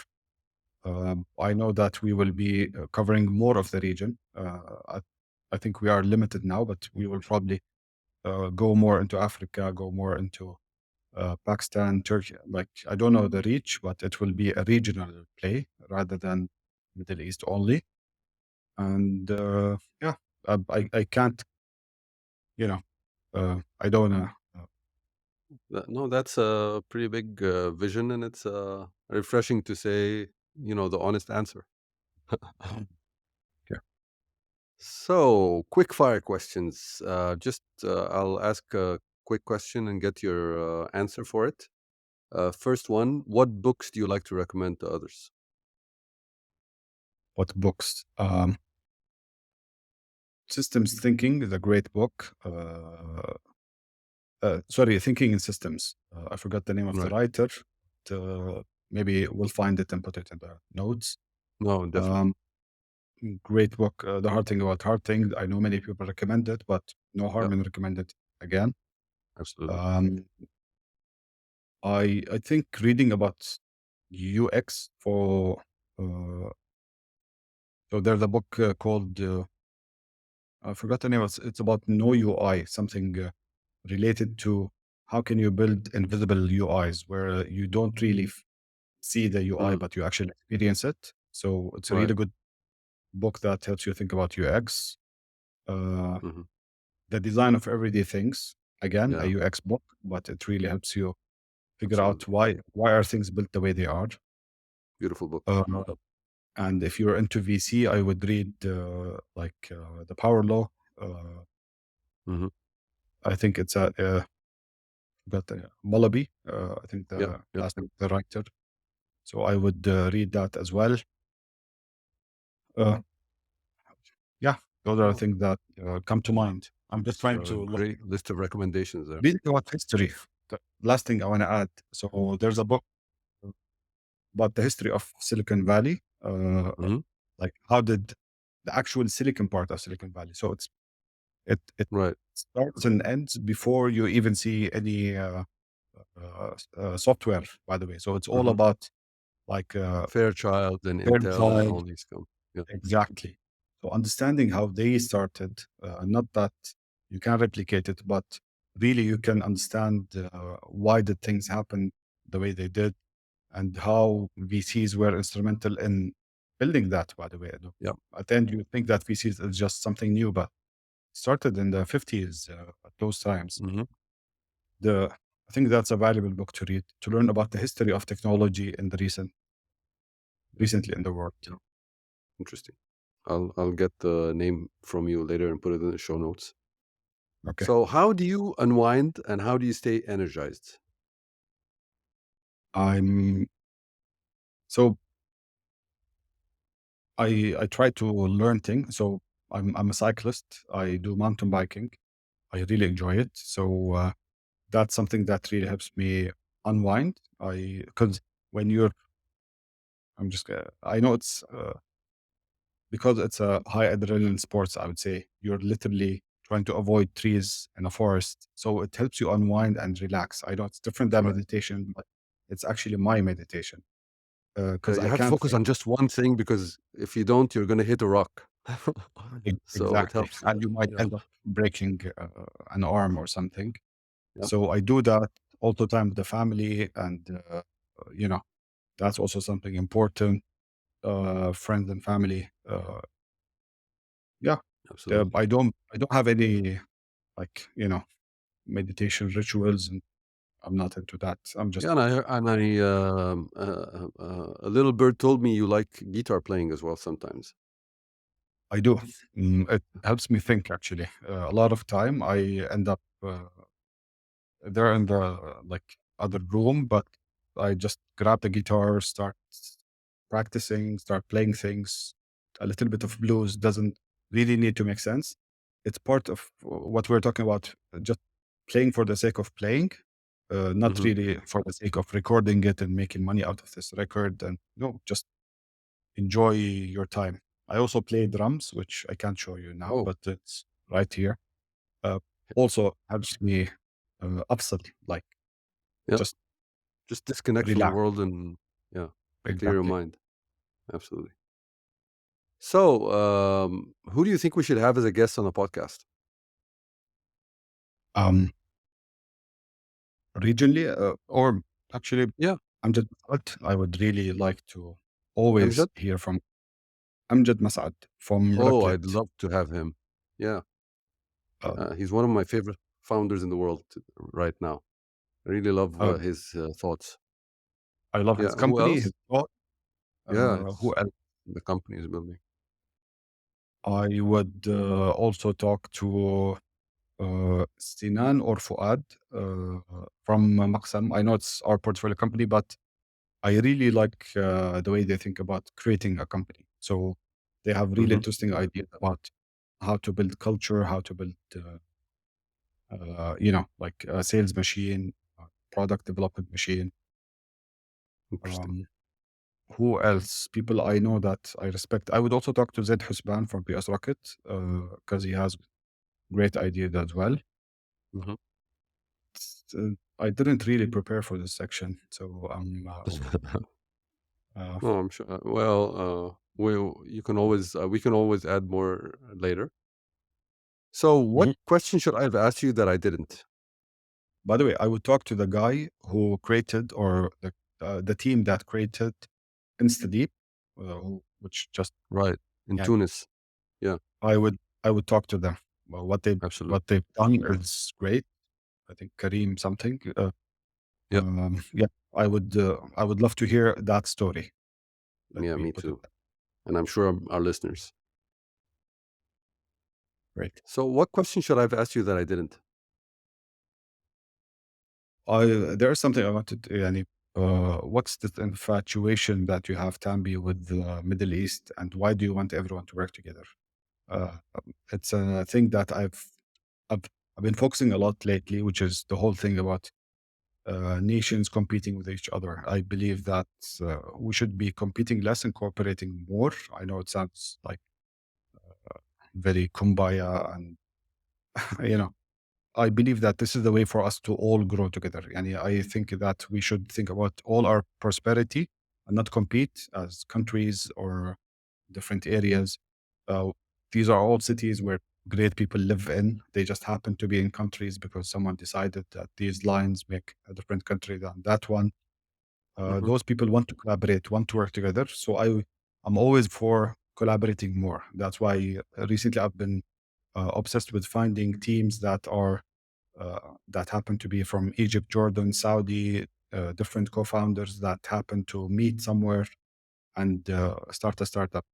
I know that we will be covering more of the region. I think we are limited now, but we will probably go more into Africa, go more into Pakistan, Turkey. Like I don't know the reach, but it will be a regional play rather than Middle East only. And yeah, I can't, you know, I don't know. No, that's a pretty big vision, and it's refreshing to say, the honest answer. Yeah. So, quick fire questions. I'll ask a quick question and get your answer for it. First one, what books do you like to recommend to others? What books? Systems Thinking is a great book. Sorry, Thinking in Systems. I forgot the name of the Right. writer. Maybe we'll find it and put it in the notes. No, definitely. Um, Great book. The Hard Thing About Hard Things. I know many people recommend it, but no Yeah, harm in recommend it again. absolutely. Um, I think reading about UX for so there's a book called I forgot the name. It's about no UI, something related to how can you build invisible UIs where you don't really see the UI, Mm, but you actually experience it. So it's a right. really good book that helps you think about UX, uh, Hmm. the design of everyday things. Again, a Yeah, UX book, but it really helps you figure out absolutely. why are things built the way they are. Beautiful book. Uh, and if you're into VC, I would read the Power Law. Uh, Hmm. I think it's got Wallaby. I think Yep, the yep. last name of the writer. So I would read that as well. Uh, yeah, those are the Oh, things that come to mind. I'm just it's trying a to look. great list of recommendations there. Reading about history. The last thing I want to add. So there's a book about the history of Silicon Valley. Mhm. Like how did the actual Silicon part of Silicon Valley? So it Right. starts and ends before you even see any software. By the way, so it's all Mhm. about like Fairchild and Intel and Fairchild. all these yeah. Exactly. So understanding how they started, not that you can replicate it, but really you can understand why did things happen the way they did, and how VCs were instrumental in building that. By the way, Yep. at the end you think that VCs is just something new, but started in the 50s at those times. Mhm. The I think that's a valuable book to read to learn about the history of technology in the recently in the world. Yeah. Interesting. I'll get the name from you later and put it in the show notes. Okay. So, how do you unwind and how do you stay energized? I'm so I try to learn things. So I'm a cyclist. I do mountain biking. I really enjoy it. So that's something that really helps me unwind. I because when you're I'm just I know it's because it's a high adrenaline sports. I would say you're literally trying to avoid trees in a forest, so it helps you unwind and relax. I know it's different than Right. meditation, but it's actually my meditation Yeah, because you I have to can't focus think. on just one thing because if you don't, you're gonna hit a rock. So it Exactly, helps. and you might Yeah. end up breaking an arm or something. Yeah. So I do that all the time with the family, and you know that's also something important. Friends and family. Yeah, Absolutely. I don't have any like meditation rituals, and I'm not into that. I'm just Yeah, a little bird told me you like guitar playing as well sometimes. I do. It helps me think actually. A lot of time I end up there in the like other room, but I just grab the guitar, start practicing, start playing things. A little bit of blues doesn't really need to make sense. It's part of what we're talking about. Just playing for the sake of playing, not Mhm. really for the sake of recording it and making money out of this record. And no, just enjoy your time. I also play drums, which I can't show you now, Oh, but it's right here. Uh, Also helps me upset, like yeah. just Just disconnect from the relax. world and yeah, clear your Exactly. mind. Absolutely. So, who do you think we should have as a guest on the podcast? Um, Regionally, or actually, Yeah. Amjad Masad, I would really like to always Amjad? hear from Amjad Masad from Oh, I'd Rocklet. love to have him. Yeah. Um, He's one of my favorite founders in the world right now. I really love uh, his thoughts. I love Yeah. his Who company, his else? thought. Yeah. Who It's else? the company is building. I would also talk to Sinan or Fuad from Maqsam. I know it's our portfolio company, but I really like the way they think about creating a company. So they have really Hmm. interesting ideas about how to build culture, how to build, like a sales machine, product development machine. Interesting. Um, who else? People I know that I respect. I would also talk to Zed Husban from POSRocket because he has great ideas as well. Hmm. I didn't really prepare for this section, so uh, No, I'm sure. We can always add more later. So, what mhm. question should I have asked you that I didn't? By the way, I would talk to the guy who created or the team that created InstaDeep, which just Right. In yeah, Tunis. Yeah, I would talk to them. Well, absolutely. what they've done is great. I think Kareem something. Yeah. Yeah, I would love to hear that story. Let Yeah, me me put it too. And I'm sure our listeners. great. So, what question should I have asked you that I didn't? I there's something I wanted to يعني, what's the infatuation that you have, Tambi, with the Middle East, and why do you want everyone to work together? It's a thing that I've I've been focusing a lot lately, which is the whole thing about nations competing with each other. I believe that we should be competing less and cooperating more. I know it sounds like very kumbaya, and you know, I believe that this is the way for us to all grow together. And I think that we should think about all our prosperity and not compete as countries or different areas. Uh, these are all cities where great people live in. They just happen to be in countries because someone decided that these lines make a different country than that one. Mhm. Those people want to collaborate, want to work together. So I'm always for collaborating more. That's why recently I've been obsessed with finding teams that happen to be from Egypt, Jordan, Saudi, different co-founders that happen to meet somewhere and start a startup.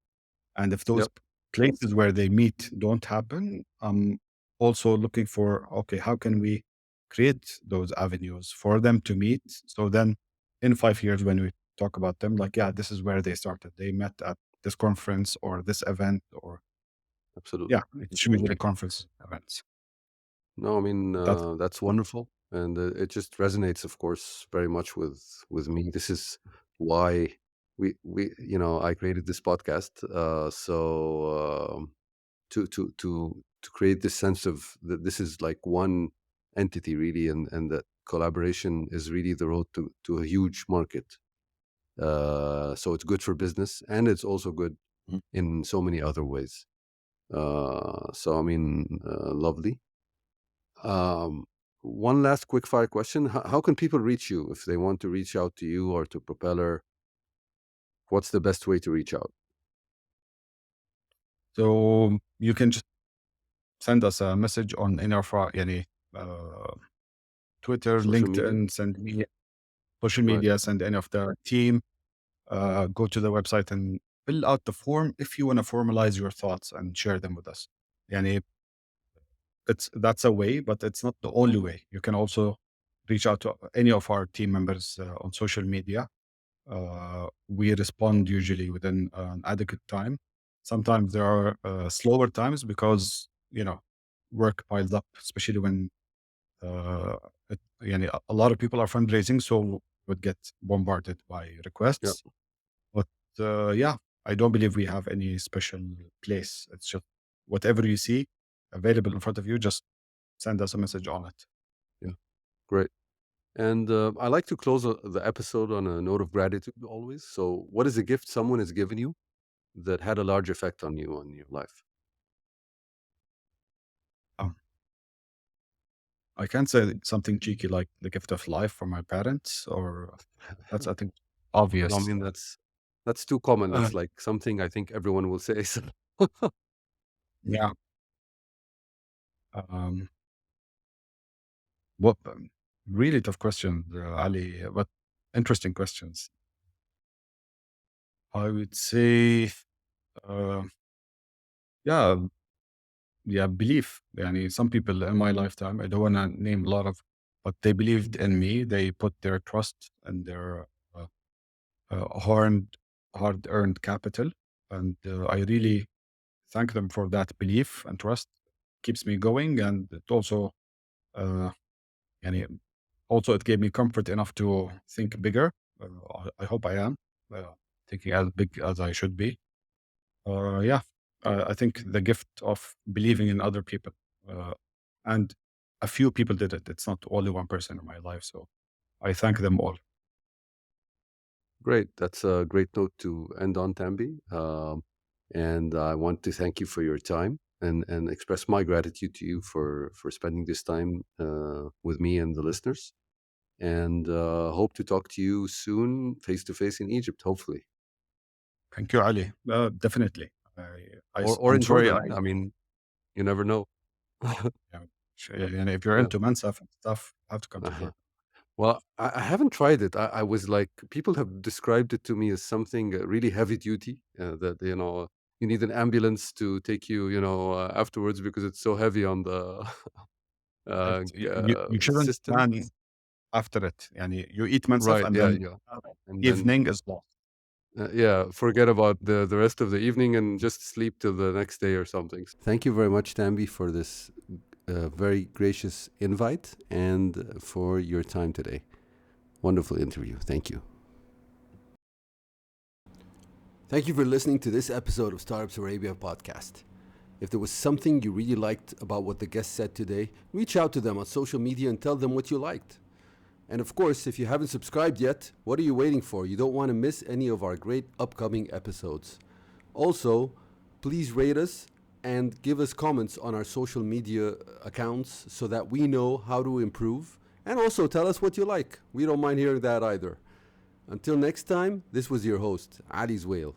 And if those Yep, places where they meet don't happen, I'm also looking for, okay, how can we create those avenues for them to meet? So then in 5 years, when we talk about them, like, yeah, this is where they started. They met at this conference or this event, or yeah, absolutely. it's usually conference events. No, I mean, That's that's wonderful, and it just resonates, of course, very much with me. This is why I created this podcast. To create this sense of that this is like one entity really, and that collaboration is really the road to a huge market. So it's good for business, and it's also good Mhm. in so many other ways. So I mean, lovely. Um, One last quick fire question: how can people reach you if they want to reach out to you or to Propeller? What's the best way to reach out? So you can just send us a message on any of our uh, Twitter, Social media, LinkedIn, send me social right? media, send any of the team. Go to the website and fill out the form if you want to formalize your thoughts and share them with us. Yani, that's a way, but it's not the only way. You can also reach out to any of our team members on social media. We respond usually within an adequate time. Sometimes there are slower times because work piles up, especially when a lot of people are fundraising, so would get bombarded by Yeah, requests. But yeah, I don't believe we have any special place. It's just whatever you see available in front of you, just send us a message on it. yeah, great. And I like to close the episode on a note of gratitude always. So, what is a gift someone has given you that had a large effect on you on your life? Um, I can't say something cheeky like the gift of life from my parents, or that's, I think, No, I obvious. mean that's too common. Uh, That's like something I think everyone will say. So, yeah. Um, what really tough question, Ali, but interesting questions. I would say, uh, yeah, yeah, belief. Some people in my lifetime, I don't want to name a lot of, but they believed in me. They put their trust and their hard, hard-earned capital, and I really thank them for that belief and trust. Keeps me going, and it also, uh, يعني, also it gave me comfort enough to think bigger. I hope I am uh, thinking as big as I should be. Yeah, I think the gift of believing in other people, uh, and a few people did it. It's not only one person in my life, so I thank them all. great. That's a great note to end on, Tambi. And I want to thank you for your time and express my gratitude to you for spending this time with me and the listeners. And hope to talk to you soon, face to face in Egypt, hopefully, Thank you, Ali. Definitely. or I'm in sorry. Jordan. I mean, you never know. Yeah, if you're Yeah. into Mansaf and stuff, you have to come to Uh-huh. Jordan. Well, I haven't tried it. I was like, people have described it to me as something really heavy duty. That you need an ambulance to take you, afterwards because it's so heavy on the You shouldn't system. plan. after it. يعني you eat mansaf Right. and Yeah. then Yeah. And then evening is lost. yeah, forget about the rest of the evening and just sleep till the next day or something. Thank you very much, Tambi, for this very gracious invite and for your time today. Wonderful interview. Thank you. Thank you for listening to this episode of Startups Arabia podcast. If there was something you really liked about what the guest said today, reach out to them on social media and tell them what you liked. And of course, if you haven't subscribed yet, what are you waiting for? You don't want to miss any of our great upcoming episodes. Also, please rate us and give us comments on our social media accounts so that we know how to improve. And also tell us what you like. We don't mind hearing that either. Until next time, this was your host, Ali Zwail.